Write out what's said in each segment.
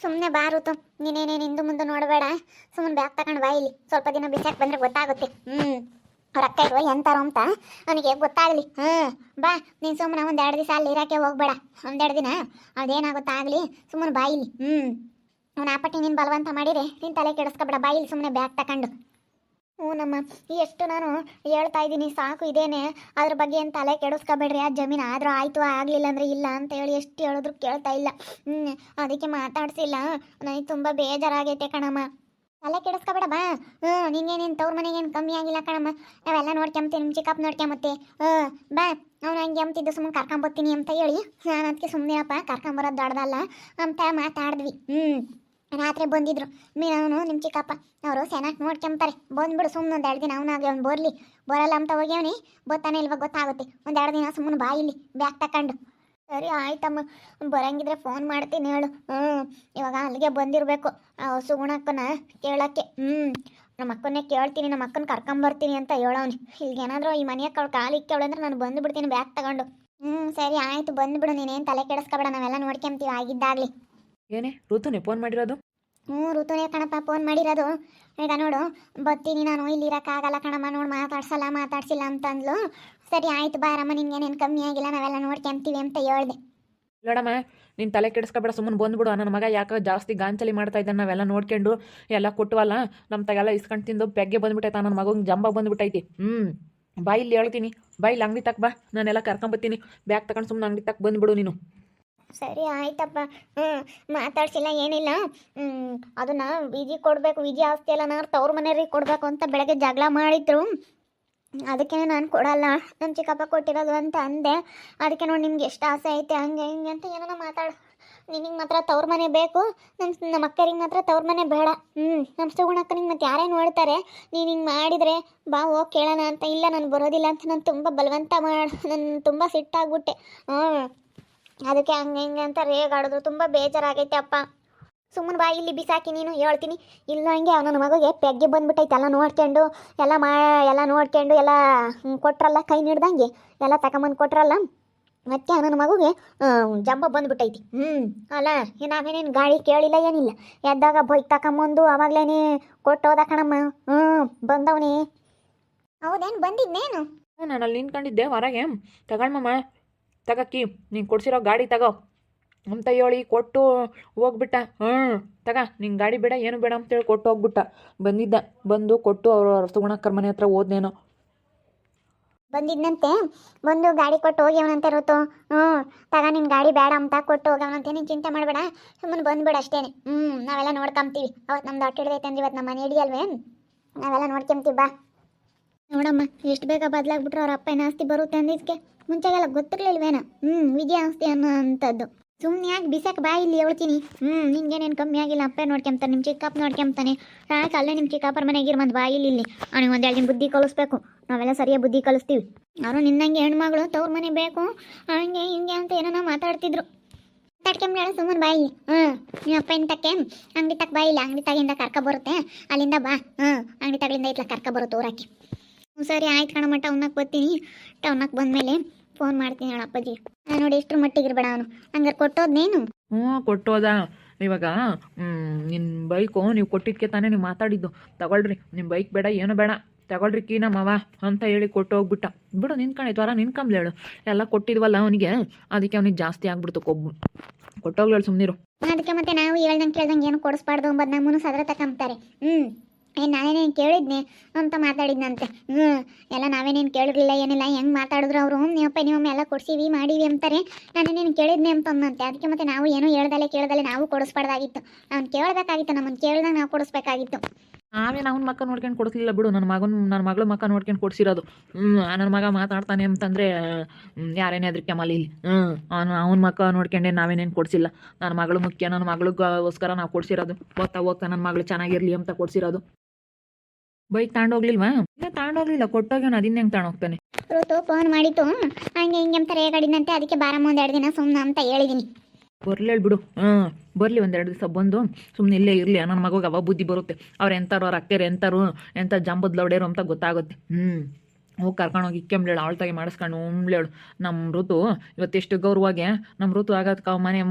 ಸುಮ್ಮನೆ ಬಾರುತು ನೀನೇನೇನು ಹಿಂದು ಮುಂದೆ ನೋಡಬೇಡ. ಸುಮ್ಮನೆ ಬ್ಯಾಗ್ ತಗೊಂಡು ಬಾ ಇಲ್ಲಿ. ಸ್ವಲ್ಪ ದಿನ ಬಿಸಾಕ್ ಬಂದ್ರೆ ಗೊತ್ತಾಗುತ್ತೆ. ಅವ್ರ ಅಕ್ಕ ಇರುವ ಎಂತಾರೋ ಅಂತ ಅವನಿಗೆ ಗೊತ್ತಾಗಲಿ. ಬಾ ನೀನು ಸುಮ್ಮನೆ ಒಂದೆರಡು ದಿವಸ ಅಲ್ಲಿ ಇರೋಕ್ಕೆ ಹೋಗ್ಬೇಡ. ಒಂದೆರಡು ದಿನ ಅದೇನಾಗುತ್ತಾ ಆಗಲಿ. ಸುಮ್ಮನೆ ಬಾ ಇಲ್ಲಿ. ಅವ್ನು ಆಪಟ್ಟಿ ನೀನು ಬಲವಂತ ಮಾಡಿರಿ ನೀನು ತಲೆ ಕೆಡಿಸ್ಕೊಬೇಡ. ಬಾ ಇಲ್ಲಿ ಸುಮ್ಮನೆ ಬ್ಯಾಗ್ ತಗೊಂಡು. ನಮ್ಮ ಎಷ್ಟು ನಾನು ಹೇಳ್ತಾ ಇದ್ದೀನಿ ಸಾಕು ಇದೇನೆ. ಅದ್ರ ಬಗ್ಗೆ ಏನು ತಲೆ ಕೆಡಿಸ್ಕೊಬೇಡ್ರಿ. ಆ ಜಮೀನು ಆದರೂ ಆಯಿತು ಆಗಲಿಲ್ಲ ಅಂದರೆ ಇಲ್ಲ ಅಂತ ಹೇಳಿ ಎಷ್ಟು ಹೇಳಿದ್ರು ಕೇಳ್ತಾ ಇಲ್ಲ. ಅದಕ್ಕೆ ಮಾತಾಡ್ಸಿಲ್ಲ. ನನಗೆ ತುಂಬ ಬೇಜಾರಾಗೈತೆ ಕಣಮ್ಮ. ತಲೆ ಕೆಡಿಸ್ಕೊಬೇಡ ಬಾ. ನಿನ್ನೇನೇನು ತವ್ರ ಮನೆಗೇನು ಕಮ್ಮಿ ಆಗಿಲ್ಲ ಕಣಮ್ಮ. ನಾವೆಲ್ಲ ನೋಡ್ಕೊಂಬತ್ತೀನಿ. ನಿಮ್ಮ ಚಿಕ್ಕಪ್ಪ ನೋಡ್ಕೊಂಬತ್ತೆ. ಬಾ ಅವ್ನು ಹಂಗೆ ಅಂತಿದ್ದು ಸುಮ್ಮನೆ ಕರ್ಕೊಂಬತ್ತೀನಿ ಅಂತ ಹೇಳಿ ನಾನು ಅದಕ್ಕೆ ಸುಮ್ಮನೆಪ್ಪ ಕರ್ಕೊಂಬರೋದು ದೊಡ್ಡದಲ್ಲ ಅಂತ ಮಾತಾಡಿದ್ವಿ. ರಾತ್ರಿ ಬಂದಿದ್ರು ಅವನು ನಿಮ್ಮ ಚಿಕ್ಕಪ್ಪ ಅವರು ಚೆನ್ನಾಗಿ ನೋಡ್ಕೊಂತಾರೆ. ಬಂದ್ಬಿಡು ಸುಮ್ಮನೆ ಒಂದೆರಡು ದಿನ. ಅವನಾಗಿ ಅವ್ನು ಬರಲ್ಲ ಅಂತ ಹೋಗ್ಯವನಿ. ಬರ್ತಾನೆ ಇಲ್ವ ಗೊತ್ತಾಗುತ್ತೆ. ಒಂದೆರಡು ದಿನ ಸುಮ್ಮನೆ ಬಾ ಇಲ್ಲಿ ಬ್ಯಾಗ್ ತಕೊಂಡು. ಸರಿ ಆಯ್ತಮ್ಮ, ಬರಂಗಿದ್ರೆ ಫೋನ್ ಮಾಡ್ತೀನಿ ಹೇಳು. ಇವಾಗ ಅಲ್ಲಿಗೆ ಬಂದಿರಬೇಕು ಸುಗುಣಕ್ಕನ ಕೇಳೋಕ್ಕೆ. ನಮ್ಮ ಅಕ್ಕನ್ನೇ ಕೇಳ್ತೀನಿ, ನಮ್ಮ ಅಕ್ಕನ ಕರ್ಕೊಂಬರ್ತೀನಿ ಅಂತ ಹೇಳೋನು. ಇಲ್ಲಿಗೇನಾದರೂ ಈ ಮನೆಯ ಕಾಲಿಗೆ ಕೇಳಂದ್ರೆ ನಾನು ಬಂದುಬಿಡ್ತೀನಿ ಬ್ಯಾಗ್ ತಗೊಂಡು. ಸರಿ ಆಯಿತು ಬಂದುಬಿಡು. ನೀನೇನು ತಲೆ ಕೆಡಿಸ್ಕೊಬೇಡ, ನಾವೆಲ್ಲ ನೋಡ್ಕೊಂತೀವಿ ಆಗಿದ್ದಾಗಲಿ. ಏನೇ ಋತುನೇ ಫೋನ್ ಮಾಡಿರೋದು? ಋತುನೇ ಕಣಪ್ಪ ಫೋನ್ ಮಾಡಿರೋದು. ಈಗ ನೋಡು ಬರ್ತೀನಿ ನಾನು, ಇಲ್ಲಿ ಇರೋಕ್ಕಾಗಲ್ಲ ಕಣಮ್ಮ. ನೋಡು ಮಾತಾಡ್ಸಿಲ್ಲ ಅಂತಂದ್ಲು. ಸರಿ ಆಯ್ತು ಬಾರಮ್ಮ, ನಿನ್ಗೇನೇನು ಕಮ್ಮಿ ಆಗಿಲ್ಲ, ನಾವೆಲ್ಲ ನೋಡ್ಕೊಂತೀವಿ ಅಂತ ಹೇಳ್ದೆ. ನೋಡಮ್ಮ ನೀನು ತಲೆ ಕೆಡಿಸ್ಕೊಬೇಡ, ಸುಮ್ಮನೆ ಬಂದ್ಬಿಡು. ನನ್ನ ಮಗ ಯಾಕೆ ಜಾಸ್ತಿ ಗಾಂಚಲಿ ಮಾಡ್ತಾ ಇದ್ದಾನೆ. ನಾವೆಲ್ಲ ನೋಡ್ಕೊಂಡು ಎಲ್ಲ ಕೊಟ್ಟವಲ್ಲ, ನಮ್ಮ ತಗೆಲ್ಲ ಇಸ್ಕೊಂಡು ತಿಂದು ಬೆಗ್ಗೆ ಬಂದುಬಿಟ್ಟೈತೆ. ನನ್ನ ಮಗಂಗೆ ಜಂಬ ಬಂದುಬಿಟ್ಟೈತಿ. ಬಾಯಿಲ್ಲಿ ಹೇಳ್ತೀನಿ, ಬಾಯಿಲ್ಲಿ ಅಂಗಡಿ ತಕ್ಕ ಬಾ, ನಾನೆಲ್ಲ ಕರ್ಕೊಂಬತ್ತೀನಿ. ಬ್ಯಾಗ್ ತಗೊಂಡು ಸುಮ್ಮನೆ ಅಂಗಡಿ ತಕ್ಕ ಬಂದುಬಿಡು ನೀನು. ಸರಿ ಆಯ್ತಪ್ಪ. ಮಾತಾಡ್ಸಿಲ್ಲ ಏನಿಲ್ಲ. ಅದನ್ನ ವಿಜಿ ಕೊಡಬೇಕು. ವಿಜಿ ಆಸ್ತಿ ಎಲ್ಲ ನಾನು ತವ್ರ ಮನೆಯವ್ರಿಗೆ ಕೊಡಬೇಕು ಅಂತ ಬೆಳಗ್ಗೆ ಜಗಳ ಮಾಡಿದ್ರು. ಅದಕ್ಕೆ ನಾನು ಕೊಡಲ್ಲ, ನಮ್ಮ ಚಿಕ್ಕಪ್ಪ ಕೊಟ್ಟಿರೋದು ಅಂತ ಅಂದೆ. ಅದಕ್ಕೆ ನೋಡಿ ನಿಮ್ಗೆ ಎಷ್ಟು ಆಸೆ ಐತೆ ಹಂಗೆ ಹಿಂಗೆ ಅಂತ ಏನೋ ಮಾತಾಡು. ನಿನಗೆ ಮಾತ್ರ ತವ್ರ ಮನೆ ಬೇಕು, ನಮ್ಮ ಅಕ್ಕರಿಗೆ ಮಾತ್ರ ತವ್ರ ಮನೆ ಬೇಡ. ನಮ್ಮ ಸುಗುಣಕ್ಕನಿಗೆ ಮತ್ತೆ ಯಾರೇ ನೋಡ್ತಾರೆ ನೀನು ಹಿಂಗೆ ಮಾಡಿದರೆ ಬಾ ಹೋಗಿ ಕೇಳೋಣ ಅಂತ. ಇಲ್ಲ ನಾನು ಬರೋದಿಲ್ಲ ಅಂತ ನಾನು ತುಂಬ ಬಲವಂತ ನಾನು ತುಂಬ ಸಿಟ್ಟಾಗ್ಬಿಟ್ಟೆ. ಅದಕ್ಕೆ ಹಂಗೆ ಹಿಂಗೆ ಅಂತ ರೇಗಾಡಿದ್ರು. ತುಂಬ ಬೇಜಾರಾಗೈತೆ ಅಪ್ಪ. ಸುಮ್ಮನೆ ಬಾ ಇಲ್ಲಿ ಬಿಸಾಕಿ ನೀನು ಹೇಳ್ತೀನಿ. ಇಲ್ಲ ಹಂಗೆ ಅವನ ಮಗುಗೆ ಪೆಗ್ಗೆ ಬಂದ್ಬಿಟ್ಟೈತೆ. ಎಲ್ಲ ನೋಡ್ಕೊಂಡು ಎಲ್ಲ ನೋಡ್ಕೊಂಡು ಎಲ್ಲ ಕೊಟ್ರಲ್ಲ, ಕೈ ನೀಡ್ದಂಗೆ ಎಲ್ಲ ತಗೊಂಬಂದು ಕೊಟ್ರಲ್ಲ. ಮತ್ತೆ ಅವನ ಮಗುಗೆ ಜಂಬ ಬಂದ್ಬಿಟ್ಟೈತಿ. ಅಲ್ಲ ನಾವೇನೇನು ಗಾಡಿ ಕೇಳಿಲ್ಲ ಏನಿಲ್ಲ. ಎದ್ದಾಗ ಬೈಕ್ ತಗೊಂಬಂದು ಆವಾಗಲೇ ಕೊಟ್ಟೋದ ಕಣಮ್ಮ. ಬಂದವನೇ. ಹೌದೇನು ಬಂದಿದ್ದೇನು? ನಾನು ಅಲ್ಲಿ ನಿಂತ್ಕೊಂಡಿದ್ದೆ ಹೊರಗೆ. ತಗೊಳ್ಮಮ್ಮ ತಗಕ್ಕಿ, ನೀನು ಕೊಡ್ಸಿರೋ ಗಾಡಿ ತಗೋ ಅಂತ ಹೇಳಿ ಕೊಟ್ಟು ಹೋಗ್ಬಿಟ್ಟ. ತಗ ನಿಂಗೆ ಗಾಡಿ ಬೇಡ ಏನು ಬೇಡ ಅಂತೇಳಿ ಕೊಟ್ಟು ಹೋಗ್ಬಿಟ್ಟ. ಬಂದು ಕೊಟ್ಟು ಅವರು ಸುಗುಣಕ್ಕರ ಮನೆ ಹತ್ರ ಹೋದ್ನೇನೋ. ಬಂದಿದ್ದಂತೆ, ಬಂದು ಗಾಡಿ ಕೊಟ್ಟು ಹೋಗ್ಯವನಂತೆ ಋತು. ತಗ ನಿನ್ನ ಗಾಡಿ ಬೇಡ ಅಂತ ಕೊಟ್ಟು ಹೋಗ್ಯವನಂತೆ. ನೀನು ಚಿಂತೆ ಮಾಡಬೇಡ, ಸುಮ್ಮನೆ ಬಂದ್ಬಿಡು ಅಷ್ಟೇ. ನಾವೆಲ್ಲ ನೋಡ್ಕೊಂತೀವಿ. ಅವತ್ತು ನಮ್ದು ಹೊಟ್ಟೆ ಹಿಡ್ದೈತೆ ಅಂದ್ರೆ ಇವತ್ತು ನಮ್ಮ ಮನೆ ಹಿಡಿಯಲ್ವೇ, ನಾವೆಲ್ಲ ನೋಡ್ಕೊಂತೀವಿ ಬಾ. ನೋಡಮ್ಮ ಎಷ್ಟು ಬೇಗ ಬದಲಾಗ್ಬಿಟ್ರು. ಅವ್ರ ಅಪ್ಪ ಆಸ್ತಿ ಬರುತ್ತೆ ಅಂದಿದ್ದಕ್ಕೆ ಮುಂಚೆಗೆಲ್ಲ ಗೊತ್ತಿರ್ಲಿಲ್ವೇನೋ. ವಿಜಯ ಆಸ್ತಿ ಅನ್ನೋ ಅಂಥದ್ದು. ಸುಮ್ಮನೆ ಯಾಕೆ ಬಿಸಾಕ ಬಾ ಇಲ್ಲಿ ಹೇಳ್ತೀನಿ. ನಿನ್ಗೇನೇನು ಕಮ್ಮಿ ಆಗಿಲ್ಲ. ಅಪ್ಪ ನೋಡ್ಕೊಂತಾನೆ, ನಿಮ್ಮ ಚಿಕ್ಕಪ್ಪ ನೋಡ್ಕೊಂತಾನೆ. ಸಾಕು ಅಲ್ಲೇ ನಿಮ್ಮ ಚಿಕ್ಕಪ್ಪರ ಮನೆಗೆ ಇರ್ಬಂದು ಬಾ ಇಲ್ಲಿ. ಅವ್ನಿಗೆ ಒಂದೆರಡು ದಿನ ಬುದ್ಧಿ ಕಲಿಸ್ಬೇಕು. ನಾವೆಲ್ಲ ಸರಿಯಾಗಿ ಬುದ್ಧಿ ಕಲಿಸ್ತೀವಿ. ಅವರು ನಿನ್ನಂಗೆ ಹೆಣ್ಮಗಳು ತವ್ರ ಮನೆ ಬೇಕು ಹಂಗೆ ಹಿಂಗೆ ಅಂತ ಏನೋ ಮಾತಾಡ್ತಿದ್ರು. ಮಾತಾಡ್ಕೊಂಬೇಡ ಸುಮ್ಮನೆ ಬಾಯಿ. ನಿಮ್ಮ ಅಪ್ಪ ಇಂತಕ್ಕೆ ಅಂಗಡಿ ತಕ್ಕ ಬಾ ಇಲ್ಲಿ. ಅಂಗಡಿ ತಗಿಂದ ಕರ್ಕ ಬರುತ್ತೆ ಅಲ್ಲಿಂದ ಬಾ. ಅಂಗಡಿ ತಗಳಿಂದ ಇತ್ಲ ಕರ್ಕ ಬರುತ್ತೆ ಊರಕ್ಕೆ. ಸರಿ ಆಯ್ತು ಕಣಮ್ಮ, ಟೌನಕ್ಕೆ ಬರ್ತೀನಿ. ಟೌನಕ್ಕೆ ಬಂದಮೇಲೆ ಫೋನ್ ಮಾಡ್ತೀನಿ ಹೇಳ ಅಪ್ಪಾಜಿ. ನೋಡಿ ಎಷ್ಟ್ರ ಮಟ್ಟಿಗೆ ಇರಬೇಡ ಅವನು. ಹಂಗಾರೆ ಕೊಟ್ಟೋದ್ನೇನು? ಕೊಟ್ಟೋದ. ಇವಾಗ ನಿನ್ನ ಬೈಕು ನೀವು ಕೊಟ್ಟಿದ್ದಕ್ಕೆ ತಾನೇ ನೀವು ಮಾತಾಡಿದ್ದು. ತಗೊಳ್ರಿ ನಿಮ್ಮ ಬೈಕ್ ಬೇಡ ಏನು ಬೇಡ, ತಗೊಳ್ರಿ ಕೀ ನಮ್ಮವ ಅಂತ ಹೇಳಿ ಕೊಟ್ಟು ಹೋಗ್ಬಿಟ್ಟ. ಬಿಡು ನಿನ್ಕಣೈತು ವರ ನಿನ್ಕಂಬ್ಲೇಳು. ಎಲ್ಲ ಕೊಟ್ಟಿದ್ವಲ್ಲ ಅವನಿಗೆ, ಅದಕ್ಕೆ ಅವನಿಗೆ ಜಾಸ್ತಿ ಆಗ್ಬಿಡ್ತು ಕೊಬ್ಬು. ಕೊಟ್ಟೋಗ್ಲೇಳು ಸುಮ್ಮನಿರು. ಅದಕ್ಕೆ ಮತ್ತೆ ನಾವು ಹೇಳ್ದಂಗೆ ಕೇಳ್ದಂಗೆ ಏನು ಕೊಡಿಸ್ಬಾರ್ದು ಅಂಬದು ನಮ್ಮನ್ನು ಸದ್ರ ತಕೊಂತಾರೆ. ನಾವೇನೇನು ಕೇಳಿದ್ನೆ ಅಂತ ಮಾತಾಡಿದ್ನಂತೆ. ಎಲ್ಲ ನಾವೇನೇನು ಕೇಳಿರಲಿಲ್ಲ ಏನಿಲ್ಲ. ಹೆಂಗೆ ಮಾತಾಡಿದ್ರು ಅವರು, ನಿಮ್ಮಪ್ಪ ನಿಮ್ಮಮ್ಮ ಎಲ್ಲ ಕೊಡ್ಸೀವಿ ಮಾಡೀವಿ ಅಂತಾರೆ. ನಾನೇನೇನು ಕೇಳಿದ್ನೆ ಅಂತ ಅಂದಂತೆ. ಅದಕ್ಕೆ ಮತ್ತೆ ನಾವು ಏನೂ ಕೇಳ್ದಲೆ ನಾವು ಕೊಡಿಸ್ಬಾರ್ದಾಗಿತ್ತು. ಅವ್ನು ಕೇಳಬೇಕಾಗಿತ್ತು, ನಮ್ಮನ್ನು ಕೇಳ್ದಾಗ ನಾವು ಕೊಡಿಸ್ಬೇಕಾಗಿತ್ತು. ನಾವೇನು ಅವ್ನ ಮಕ್ಕ ನೋಡ್ಕೊಂಡು ಕೊಡಿಸ್ಲಿಲ್ಲ ಬಿಡು. ನನ್ನ ಮಗಳು ಮಕ್ಕ ನೋಡ್ಕೊಂಡು ಕೊಡಿಸಿರೋದು. ನನ್ನ ಮಗ ಮಾತಾಡ್ತಾನೆ ಅಂತಂದರೆ ಯಾರೇನೇ ಅದಕ್ಕೆ ಮಲೀಲಿ. ಅವನ ಮಕ್ಕ ನೋಡ್ಕೊಂಡೆ ನಾವೇನೇನು ಕೊಡಿಸಿಲ್ಲ. ನನ್ನ ಮಗಳು ಮುಖ್ಯ. ನನ್ನ ಮಗಳಿಗೋಸ್ಕರ ನಾವು ಕೊಡಿಸಿರೋದು. ಹೋಗ್ತಾ ನನ್ನ ಮಗಳು ಚೆನ್ನಾಗಿರಲಿ ಅಂತ ಕೊಡಿಸಿರೋದು. ಬೈಕ್ ತಗೊಂಡೋಗ್ಲಿಲ್ವಾ? ಇಲ್ಲ ತಗೊಂಡೋಗ್ಲಿಲ್ಲ, ಕೊಟ್ಟೋಗ್ಯಾನ. ಅದಿನ್ನ ಹೆಂಗೆ ತಗೊಂಡೋಗ್ತಾನೆ? ಋತು ಫೋನ್ ಮಾಡಿತ್ತು ಹಂಗೆ ಹಿಂಗೆ ಅಂತ ರೇಗಾಡಿದಂತೆ. ಅದಕ್ಕೆ ಬಾರಮ್ಮ ಒಂದೆರಡು ದಿನ ಸುಮ್ಮನೆ ಅಂತ ಹೇಳಿದ್ದೀನಿ. ಬರ್ಲಿ ಬಿಡು. ಬರಲಿ ಒಂದೆರಡು ದಿವಸ ಬಂದು ಸುಮ್ಮನೆ ಇಲ್ಲೇ ಇರಲಿ. ನನ್ನ ಮಗುಗೆ ಅವಾಗ ಬುದ್ಧಿ ಬರುತ್ತೆ. ಅವ್ರು ಎಂತಾರು ಅವ್ರ ಅಕ್ಕೇರು ಎಂತಾರು ಎಂಥ ಜಂಬದ್ ಲೌಡೇರು ಅಂತ ಗೊತ್ತಾಗುತ್ತೆ. ಹೋಗಿ ಕರ್ಕೊಂಡೋಗಿ ಇಕ್ಕೆಂಬ್ಲೇಳು ಅವಳ ತಾಗಿ ಮಾಡಿಸ್ಕೊಂಡು ಉಂಬ್ಲೇಳು ನಮ್ಮ ಋತು ಇವತ್ತೆಷ್ಟು ಗೌರವಾಗಿ ನಮ್ಮ ಋತು ಆಗೋದಕ್ಕೆ ಮನೆ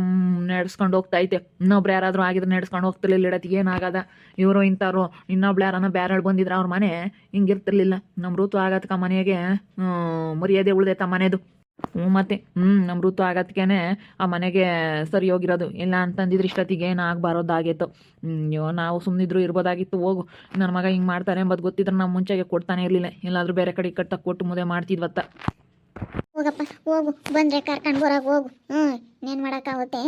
ನಡೆಸ್ಕೊಂಡು ಹೋಗ್ತೈತೆ ಇನ್ನೊಬ್ರು ಯಾರಾದರೂ ಆಗಿದ್ರೆ ನಡೆಸ್ಕೊಂಡು ಹೋಗ್ತಿರ್ಲಿಲ್ಲ ಇಡತ್ತಿಗೆ ಏನಾಗದ ಇವರು ಇಂಥವ್ರು ಇನ್ನೊಬ್ಳು ಯಾರನ್ನ ಬೇರೆ ಬಂದಿದ್ರೆ ಅವ್ರ ಮನೆ ಹಿಂಗಿರ್ತಿರ್ಲಿಲ್ಲ ನಮ್ಮ ಋತು ಆಗೋದಕ್ಕೆ ಮನೆಗೆ ಮರ್ಯಾದೆ ಉಳ್ದೈತ ಮನೆದು ಮತ್ತೆ ನಮ್ಮ ಋತು ಆಗತ್ಕೇನೆ ಆ ಮನೆಗೆ ಸರಿ ಹೋಗಿರೋದು ಇಲ್ಲ ಅಂತಂದಿದ್ರೆ ಇಷ್ಟೊತ್ತಿಗೆ ಏನು ಆಗಬಾರೋದಾಗಿತ್ತು ಅಯ್ಯೋ ನಾವು ಸುಮ್ಮನಿದ್ರು ಇರ್ಬೋದಾಗಿತ್ತು ಹೋಗು ನನ್ನ ಮಗ ಹಿಂಗೆ ಮಾಡ್ತಾರೆ ಎಂಬುದು ಗೊತ್ತಿದ್ರೆ ನಾವು ಮುಂಚೆಗೆ ಕೊಡ್ತಾನೆ ಇರಲಿಲ್ಲ ಎಲ್ಲಾದರೂ ಬೇರೆ ಕಡೆ ಕಟ್ಟ ಕೊಟ್ಟು ಮುದೆ ಮಾಡ್ತಿದ್ವತ್ತ ಹೋಗಪ್ಪ ಹೋಗು ಬಂದರೆ ಕರ್ಕೊಂಡು ಬರೋಕೆ ಹೋಗು ಏನು ಮಾಡೋಕ್ಕಾಗುತ್ತೆ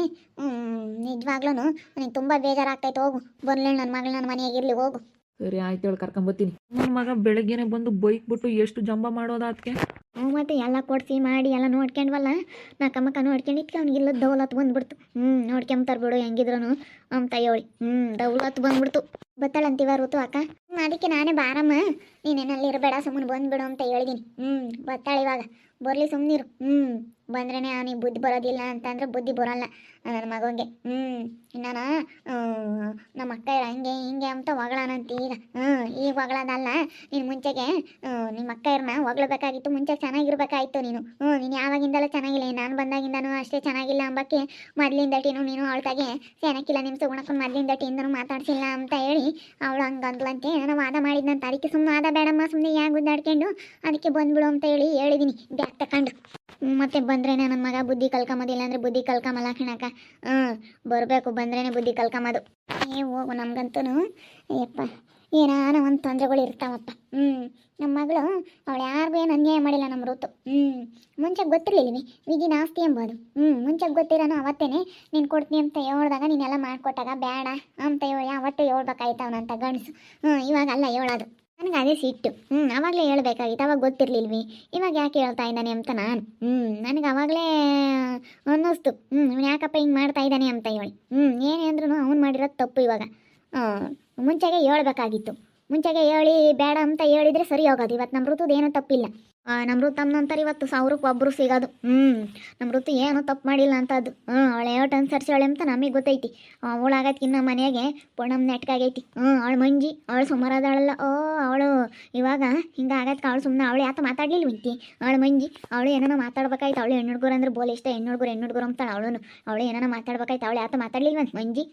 ನಿಜವಾಗ್ಲೂ ನನಗೆ ತುಂಬ ಬೇಜಾರಾಗ್ತೈತೆ ಹೋಗು ಬರ್ಲಿ ನನ್ನ ಮಗಳು ನನ್ನ ಮನೆಯಾಗಿರಲಿ ಹೋಗು ಸರಿ ಆಯ್ತು ಹೇಳಿ ಕರ್ಕೊಂಬತ್ತೀನಿ ನನ್ನ ಮಗ ಬೆಳಗ್ಗೆನೆ ಬಂದು ಬೈಕ್ ಬಿಟ್ಟು ಎಷ್ಟು ಜಂಬ ಮಾಡೋದು ಅದಕ್ಕೆ ಮತ್ತೆ ಎಲ್ಲ ಕೊಡಿಸಿ ಮಾಡಿ ಎಲ್ಲ ನೋಡ್ಕೊಂಡ್ವಲ್ಲ ನಕ್ಕಮ್ಮಕ್ಕ ನೋಡ್ಕೊಂಡಿದ್ಕೆ ಅವ್ನಿಗಿಲ್ಲ ದೌಲತ್ ಬಂದ್ಬಿಡ್ತು ನೋಡ್ಕೊಂತಾರೆ ಬಿಡು ಹೆಂಗಿದ್ರು ಅಂತ ಹೇಳಿ ದೌಲತ್ ಬಂದ್ಬಿಡ್ತು ಬತ್ತಾಳಂತೀವ ಋತು ಅಕ್ಕ ಅದಕ್ಕೆ ನಾನೇ ಬಾರಮ್ಮ ನೀನೇನಲ್ಲಿ ಇರಬೇಡ ಸುಮ್ಮನೆ ಬಂದ್ಬಿಡು ಅಂತ ಹೇಳಿದೀನಿ ಬತ್ತಾಳೆ ಇವಾಗ ಬರಲಿ ಸುಮ್ಮನಿರು ಬಂದ್ರೇ ಅವನಿಗೆ ಬುದ್ಧಿ ಬರೋದಿಲ್ಲ ಅಂತಂದ್ರೆ ಬುದ್ಧಿ ಬರೋಲ್ಲ ನನ್ನ ಮಗನಿಗೆ ನಾನು ನಮ್ಮ ಅಕ್ಕ ಹಂಗೆ ಹಿಂಗೆ ಅಂತ ಹೊಗಳಾನಂತ ಈಗ ಹೊಗಳೋದಲ್ಲ ನೀನು ಮುಂಚೆಗೆ ನಿಮ್ಮ ಅಕ್ಕ ಇರನ್ನ ಹೊಗಳಬೇಕಾಗಿತ್ತು ಮುಂಚೆ ಚೆನ್ನಾಗಿರ್ಬೇಕಾಯ್ತು ನೀನು ನೀನು ಯಾವಾಗಿಂದಲೂ ಚೆನ್ನಾಗಿಲ್ಲ ನಾನು ಬಂದಾಗಿಂದನೂ ಅಷ್ಟೇ ಚೆನ್ನಾಗಿಲ್ಲ ಅಂಬಕ್ಕೆ ಮೊದಲಿಂದಟಿನೂ ನೀನು ಅವಳಿಗೆ ಸೇನಕ್ಕಿಲ್ಲ ನಿಮ್ಮ ಸುಗುಣಕ್ಕೂ ಮೊದಲಿಂದಟಿಂದನೂ ಮಾತಾಡ್ಸಿಲ್ಲ ಅಂತ ಹೇಳಿ ಅವಳು ಹಂಗಂದ್ಲಂತೆ ನಾನು ವಾದ ಮಾಡಿದ್ನಂತ ಅದಕ್ಕೆ ಸುಮ್ಮನೆ ವಾದ ಬೇಡಮ್ಮ ಸುಮ್ಮನೆ ಯಾಕೆ ಗುದ್ದಾಡ್ಕೊಂಡು ಅದಕ್ಕೆ ಬಂದ್ಬಿಡು ಅಂತ ಹೇಳಿದ್ದೀನಿ ಬ್ಯಾಗ್ ತಗೊಂಡು ಮತ್ತೆ ಬಂದ್ರೇ ನನ್ನ ಮಗ ಬುದ್ಧಿ ಕಲ್ಕೊಂಬೋದಿಲ್ಲ ಅಂದರೆ ಬುದ್ಧಿ ಕಲ್ಕೊಂಬಲ್ಲ ಕಣಕ್ಕ ಬರಬೇಕು ಬಂದ್ರೇ ಬುದ್ಧಿ ಕಲ್ಕೊಂಬೋದು ಹೋಗು ನಮ್ಗಂತೂ ಅಯ್ಯಪ್ಪ ಏನಾನ ಒಂದು ತೊಂದರೆಗಳು ಇರ್ತಾವಪ್ಪ ನಮ್ಮ ಮಗಳು ಅವಳು ಯಾರಿಗೂ ಏನು ಅನ್ಯಾಯ ಮಾಡಿಲ್ಲ ನಮ್ಮ ಋತು ಮುಂಚೆ ಗೊತ್ತಿರಲಿಲ್ಲ ವಿಧಿನ ಆಸ್ತಿ ಎಂಬೋದು ಮುಂಚೆ ಗೊತ್ತಿರೋನು ಅವತ್ತೇನೆ ನೀನು ಕೊಡ್ತೀನಿ ಅಂತ ಹೇಳ್ದಾಗ ನೀನೆಲ್ಲ ಮಾಡಿಕೊಟ್ಟಾಗ ಬೇಡ ಅಂತ ಹೇಳಿ ಅವತ್ತು ಹೇಳ್ಬೇಕಾಯ್ತವನಂತ ಗಂಡಸು ಇವಾಗ ಅಲ್ಲ ಹೇಳೋದು ನನಗೆ ಅದೇ ಸಿಟ್ಟು ಆವಾಗಲೇ ಹೇಳ್ಬೇಕಾಗಿತ್ತು ಅವಾಗ ಗೊತ್ತಿರಲಿಲ್ವಿ ಇವಾಗ ಯಾಕೆ ಹೇಳ್ತಾ ಇದ್ದಾನೆ ಅಂತ ನಾನು ನನಗೆ ಆವಾಗಲೇ ಅನ್ನಿಸ್ತು ಇವ್ನು ಯಾಕಪ್ಪ ಹಿಂಗೆ ಮಾಡ್ತಾ ಇದ್ದಾನೆ ಅಂತ ಹೇಳಿ ಏನೇ ಅಂದ್ರೂ ಅವ್ನು ಮಾಡಿರೋದು ತಪ್ಪು ಇವಾಗ ಮುಂಚೆಗೆ ಹೇಳ್ಬೇಕಾಗಿತ್ತು ಮುಂಚೆಗೆ ಹೇಳಿ ಬೇಡ ಅಂತ ಹೇಳಿದರೆ ಸರಿ ಹೋಗೋದು ಇವತ್ತು ನಮ್ಮ ಋತುದು ಏನೂ ತಪ್ಪಿಲ್ಲ ನಮ್ಮ ಋತು ತಮ್ಮನಂತಾರೆ ಇವತ್ತು 1000ಕ್ಕೆ ಒಬ್ಬರು ಸಿಗೋದು ನಮ್ಮ ಋತು ಏನೂ ತಪ್ಪು ಮಾಡಿಲ್ಲ ಅಂತ ಅದು ಅವಳು ಹೇಳೋಟ್ ಅನ್ಸರ್ಸವಳೆ ಅಂತ ನಮಗೆ ಗೊತ್ತೈತಿ ಅವಳಾಗದ್ಕಿನ್ನ ಮನೆಯಾಗೆ ಪೊಣಮ್ ನೆಟ್ಕಾಗೈತಿ ಅವಳು ಮಂಜಿ ಅವಳು ಸುಮಾರಾದವಳಲ್ಲ ಅವಳು ಇವಾಗ ಹಿಂಗೆ ಆಗದ್ಕೆ ಅವಳು ಸುಮ್ಮನೆ ಅವಳು ಯಾತ ಮಾತಾಡ್ಲಿಲ್ವಂತಿ ಅವಳು ಮಂಜಿ ಅವಳು ಏನಾನ ಮಾತಾಡ್ಬೇಕಾಯ್ತು ಅವಳು ಹೆಣ್ಣುಡ್ಗುರು ಅಂದ್ರೆ ಬೋಲ್ ಇಷ್ಟ ಹೆಣ್ಣುಡ್ಗುರು ಅಂತಾಳೆ ಅವಳು ಏನಾನ ಮಾತಾಡ್ಬೇಕಾಯ್ತು ಅವಳು ಯಾತ ಮಾತಾಡ್ಲಿಲ್ವಂತ ಮಂಜಿ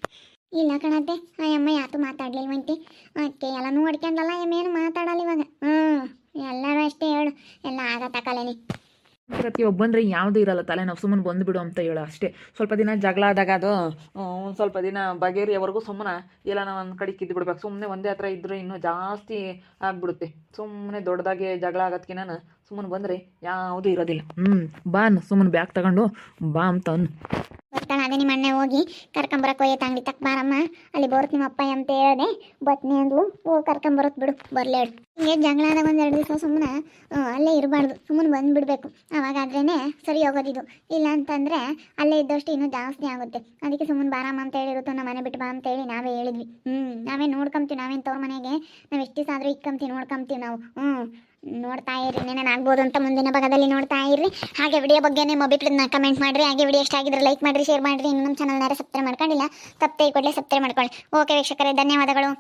ಇಲ್ಲ ಕಣತ್ತೆ ಆ ಅಮ್ಮ ಯಾತು ಮಾತಾಡ್ಲಿಲ್ವಂತೆ ಅದಕ್ಕೆ ಎಲ್ಲ ನೋಡ್ಕೊಂಡಲ್ಲ ಏನು ಮಾತಾಡಲ್ಲ ಇವಾಗ ಎಲ್ಲರೂ ಅಷ್ಟೇ ಹೇಳು ಎಲ್ಲ ಆಗತ್ತಕಲೇನಿ ಪ್ರತಿಯೊಬ್ಬ ಬಂದರೆ ಯಾವುದೂ ಇರಲ್ಲ ತಲೆ ನಾವು ಸುಮ್ಮನೆ ಬಂದುಬಿಡು ಅಂತ ಹೇಳು ಅಷ್ಟೇ ಸ್ವಲ್ಪ ದಿನ ಜಗಳ ಆದಾಗ ಅದು ಒಂದು ಸ್ವಲ್ಪ ದಿನ ಬಗೆಹರಿಯವರೆಗೂ ಸುಮ್ಮನೆ ಎಲ್ಲ ನಾವು ಒಂದು ಕಡೆ ಕಿದ್ದು ಬಿಡ್ಬೇಕು ಸುಮ್ಮನೆ ಒಂದೇ ಹತ್ರ ಇದ್ದರೆ ಇನ್ನೂ ಜಾಸ್ತಿ ಆಗಿಬಿಡುತ್ತೆ ಸುಮ್ಮನೆ ದೊಡ್ಡದಾಗಿ ಜಗಳ ಆಗೋದಕ್ಕೆ ನಾನು ಸುಮ್ಮನೆ ಬಂದರೆ ಯಾವುದೂ ಇರೋದಿಲ್ಲ ಬಾ ಸುಮ್ಮನೆ ಬ್ಯಾಗ್ ತಗೊಂಡು ಬಾ ಅಂತ ಅನ್ನು ಬರ್ತಾಳೆ ಅದೇ ನಿಮ್ಮ ಅಣ್ಣ ಹೋಗಿ ಕರ್ಕೊಂಬರಕ್ಕೆ ಒಯ್ಯತ್ತ ಅಂಗಡಿ ತಕ್ಕ ಬಾರಮ್ಮ ಅಲ್ಲಿ ಬರುತ್ತೆ ನಿಮ್ಮ ಅಪ್ಪ ಅಂತ ಹೇಳಿದೆ ಬತ್ನಿ ಅಂದ್ಲು ಹೋಗಿ ಕರ್ಕೊಂಬರತ್ ಬಿಡು ಬರಲಿ ಹೇಳು ಹಿಂಗೆ ಜಗಳ ಆದಾಗ ಒಂದು 2 ದಿವಸ ಸುಮ್ಮನೆ ಅಲ್ಲೇ ಇರಬಾರ್ದು ಸುಮ್ಮನೆ ಬಂದುಬಿಡ್ಬೇಕು ಅವಾಗಾದ್ರೇ ಸರಿ ಹೋಗೋದಿದು ಇಲ್ಲ ಅಂತಂದರೆ ಅಲ್ಲೇ ಇದ್ದಷ್ಟು ಇನ್ನೂ ಜಾಸ್ತಿ ಆಗುತ್ತೆ ಅದಕ್ಕೆ ಸುಮ್ಮನೆ ಬಾರಮ್ಮ ಅಂತ ಹೇಳಿರುತ್ತೋ ನಮ್ಮ ಮನೆ ಬಿಟ್ಟು ಬಾ ಅಂತ ಹೇಳಿ ನಾವೇ ಹೇಳಿದ್ವಿ ನಾವೇ ನೋಡ್ಕೊಂತೀವಿ ನಾವೇನು ತವ್ರ ಮನೆಗೆ ನಾವು ಎಷ್ಟು ದಿವಸ ಆದರೂ ಇಕ್ಕೊಂತೀವಿ ನೋಡ್ಕೊಂತೀವಿ ನಾವು ನೋಡ್ತಾ ಇರ್ರಿ ಏನೇನು ಆಗ್ಬೋದು ಅಂತ ಮುಂದಿನ ಭಾಗದಲ್ಲಿ ನೋಡ್ತಾ ಇರ್ರಿ ಹಾಗೆ ವಿಡಿಯೋ ಬಗ್ಗೆ ನಿಮ್ಮ ಅಭಿಪ್ರಾಯನ ಕಮೆಂಟ್ ಮಾಡಿರಿ ಹಾಗೆ ವಿಡಿಯೋ ಇಷ್ಟ ಆಗಿದ್ರೆ ಲೈಕ್ ಮಾಡಿರಿ ಶೇರ್ ಮಾಡಿರಿ ಇನ್ನೊಂದು ಚಾನಲ್ನಾರ ಸಬ್ಸ್ಕ್ರೈಬ್ ಮಾಡ್ಕೊಂಡಿಲ್ಲ ತಪ್ಪೇ ಕೊಡಲಿ ಸಬ್ಸ್ಕ್ರೈಬ್ ಮಾಡ್ಕೊಳ್ಳಿ ಓಕೆ ವೀಕ್ಷಕರೇ ಧನ್ಯವಾದಗಳು.